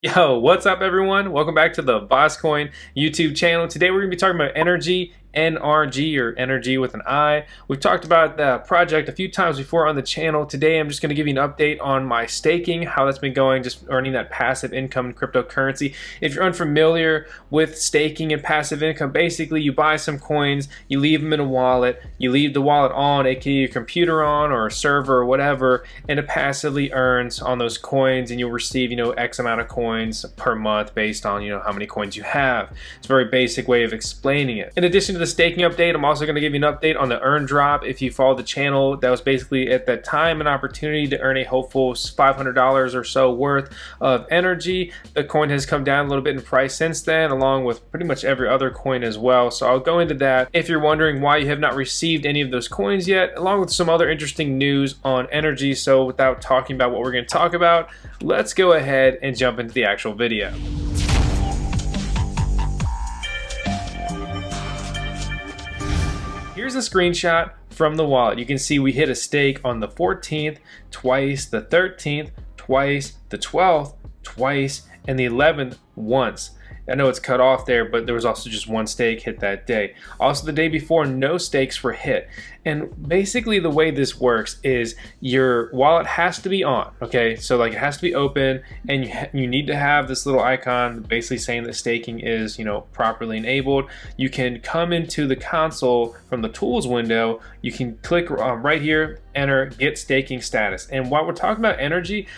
Yo, what's up everyone? Welcome back to the VoskCoin YouTube channel. Today we're going to be talking about Energi NRG, or Energy with an I. We've talked about the project a few times before on the channel. Today I'm just going to give you an update on my staking, how that's been going, just earning that passive income in cryptocurrency. If you're unfamiliar with staking and passive income, basically you buy some coins, you leave them in a wallet, you leave the wallet on, aka your computer on or a server or whatever, and it passively earns on those coins, and you'll receive, X amount of coins per month based on, how many coins you have. It's a very basic way of explaining it. In addition to the staking update, I'm also going to give you an update on the earn drop. If you follow the channel, that was basically at that time an opportunity to earn a hopeful $500 or so worth of energy. The coin has come down a little bit in price since then, along with pretty much every other coin as well. So I'll go into that if you're wondering why you have not received any of those coins yet, along with some other interesting news on energy. So without talking about what we're going to talk about, let's go ahead and jump into the actual video. Here's a screenshot from the wallet. You can see we hit a stake on the 14th, twice, the 13th, twice, the 12th, twice, and the 11th once. I know it's cut off there, but there was also just one stake hit that day. Also the day before, no stakes were hit. And basically the way this works is your wallet has to be on, okay? So like it has to be open, and you need to have this little icon basically saying that staking is, properly enabled. You can come into the console from the tools window. You can click right here, enter get staking status. And while we're talking about energy,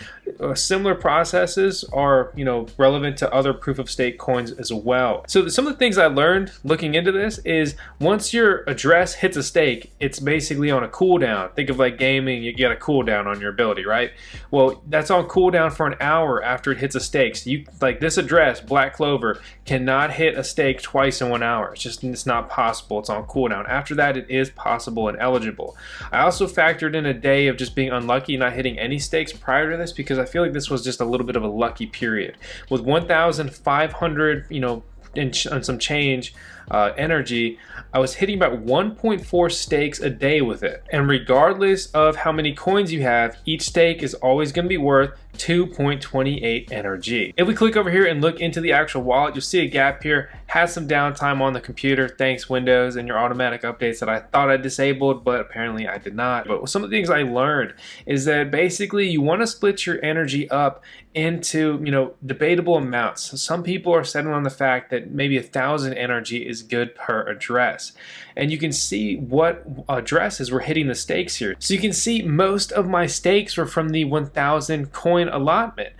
similar processes are, relevant to other proof of stake coins as well. So some of the things I learned looking into this is once your address hits a stake, it's basically on a cooldown. Think of like gaming, you get a cooldown on your ability, right? Well, that's on cooldown for an hour after it hits a stake. So you, like this address, Black Clover, cannot hit a stake twice in 1 hour. It's not possible. It's on cooldown. After that, it is possible and eligible. I also factored in a day of just being unlucky, not hitting any stakes prior to this, because I feel like this was just a little bit of a lucky period. With 1,500, and some change energy, I was hitting about 1.4 stakes a day with it. And regardless of how many coins you have, each stake is always going to be worth 2.28 energy. If we click over here and look into the actual wallet, you'll see a gap here. Has some downtime on the computer, thanks Windows and your automatic updates that I thought I disabled, but apparently I did not. But some of the things I learned is that basically you want to split your energy up into, debatable amounts. So some people are settling on the fact that maybe 1,000 energy is good per address. And you can see what addresses were hitting the stakes here. So you can see most of my stakes were from the 1,000 coin allotment.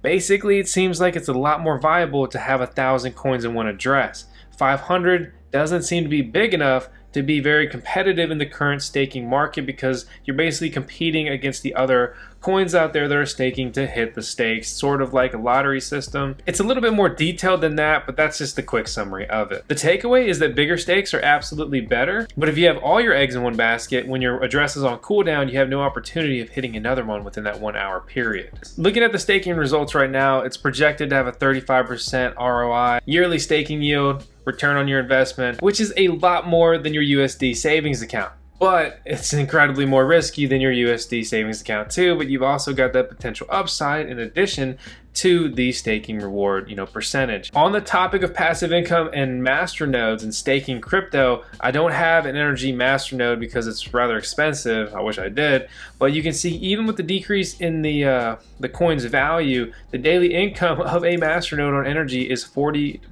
Basically, it seems like it's a lot more viable to have 1,000 coins in one address. 500 doesn't seem to be big enough to be very competitive in the current staking market, because you're basically competing against the other coins out there that are staking to hit the stakes, sort of like a lottery system. It's a little bit more detailed than that, but that's just the quick summary of it. The takeaway is that bigger stakes are absolutely better, but if you have all your eggs in one basket, when your address is on cooldown, you have no opportunity of hitting another one within that 1 hour period. Looking at the staking results right now, it's projected to have a 35% ROI, yearly staking yield, return on your investment, which is a lot more than your USD savings account. But it's incredibly more risky than your USD savings account too, but you've also got that potential upside in addition to the staking reward, percentage. On the topic of passive income and masternodes and staking crypto, I don't have an Energi masternode because it's rather expensive. I wish I did, but you can see even with the decrease in the coin's value, the daily income of a masternode on Energi is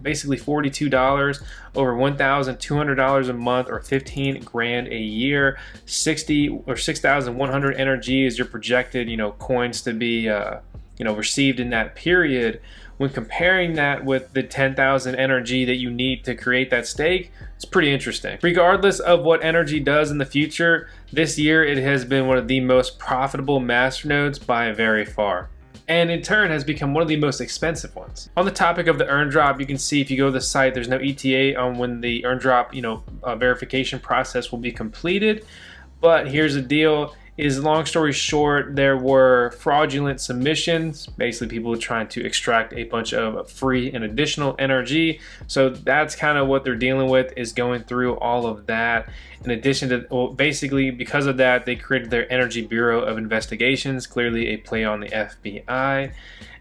basically $42, over $1,200 a month, or 15 grand a year. 60 or 6,100 Energi is your projected, coins to be received in that period. When comparing that with the 10,000 energy that you need to create that stake, it's pretty interesting. Regardless of what Energi does in the future, this year it has been one of the most profitable masternodes by very far, and in turn has become one of the most expensive ones. On the topic of the earn drop, you can see if you go to the site, there's no ETA on when the earn drop verification process will be completed. But here's the deal. Is long story short, there were fraudulent submissions, basically people trying to extract a bunch of free and additional energy. So that's kind of what they're dealing with, is going through all of that. In addition to, well, basically because of that, they created their Energy Bureau of Investigations, clearly a play on the FBI.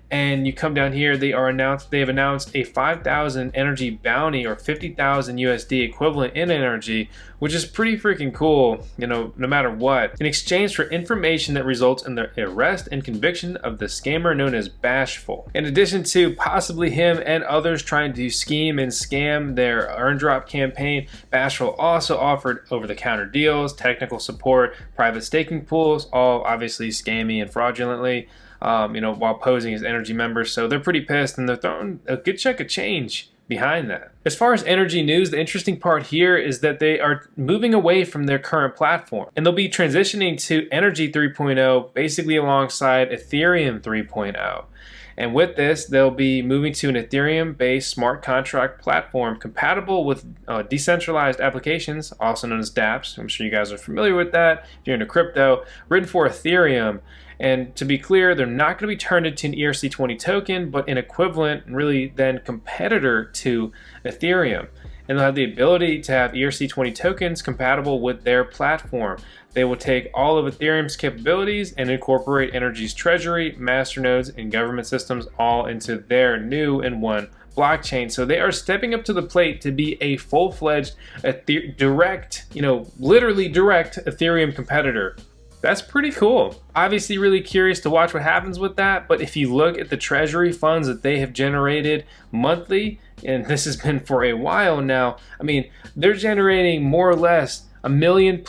And you come down here, they have announced a 5,000 energy bounty, or 50,000 USD equivalent in energy, which is pretty freaking cool, you know, no matter what, in exchange for information that results in the arrest and conviction of the scammer known as Bashful. In addition to possibly him and others trying to scheme and scam their earn drop campaign, Bashful also offered over-the-counter deals, technical support, private staking pools, all obviously scammy and fraudulently, you know, while posing as Energy members. So they're pretty pissed, and they're throwing a good chunk of change behind that. As far as Energy news, the interesting part here is that they are moving away from their current platform, and they'll be transitioning to Energi 3.0 basically alongside Ethereum 3.0. And with this, they'll be moving to an Ethereum-based smart contract platform compatible with decentralized applications, also known as dApps. I'm sure you guys are familiar with that if you're into crypto, written for Ethereum. And to be clear, they're not going to be turned into an ERC20 token, but an equivalent, and really then competitor to Ethereum. And they'll have the ability to have ERC20 tokens compatible with their platform. They will take all of Ethereum's capabilities and incorporate Energy's treasury, masternodes, and government systems all into their new and one blockchain. So they are stepping up to the plate to be a full-fledged direct, you know, literally direct Ethereum competitor. That's pretty cool. Obviously really curious to watch what happens with that, but if you look at the treasury funds that they have generated monthly, and this has been for a while now, I mean, they're generating more or less $1 million+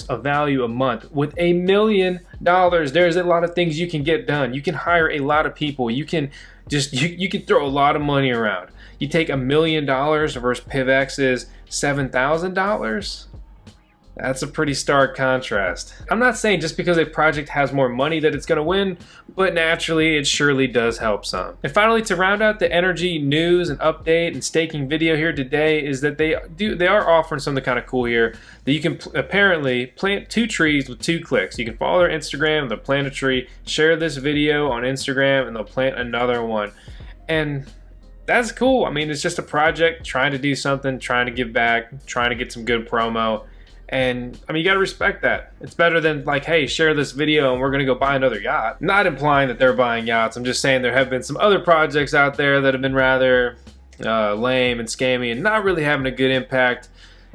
of value a month. With $1 million, there's a lot of things you can get done. You can hire a lot of people. You can just, you can throw a lot of money around. You take $1 million versus PivX's $7,000. That's a pretty stark contrast. I'm not saying just because a project has more money that it's going to win, but naturally it surely does help some. And finally, to round out the Energy news and update and staking video here today, is that they are offering something kind of cool here, that you can apparently plant 2 trees with 2 clicks. You can follow their Instagram, they'll plant a tree, share this video on Instagram, and they'll plant another one. And that's cool. I mean, it's just a project trying to do something, trying to give back, trying to get some good promo. And I mean, you gotta respect that. It's better than like, hey, share this video and we're gonna go buy another yacht. Not implying that they're buying yachts. I'm just saying there have been some other projects out there that have been rather lame and scammy and not really having a good impact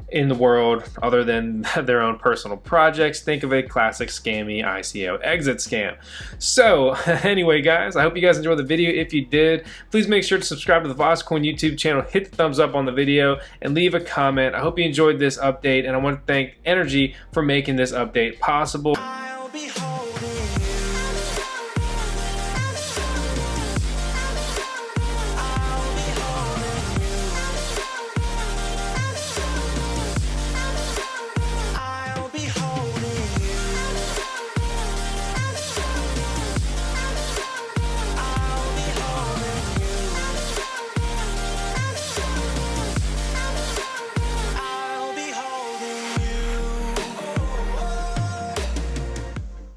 in the world other than their own personal projects. Think of a classic scammy ICO exit scam. So anyway, guys, I hope you guys enjoyed the video. If you did, please make sure to subscribe to the VoskCoin YouTube channel, hit the thumbs up on the video, and leave a comment. I hope you enjoyed this update, and I want to thank Energy for making this update possible.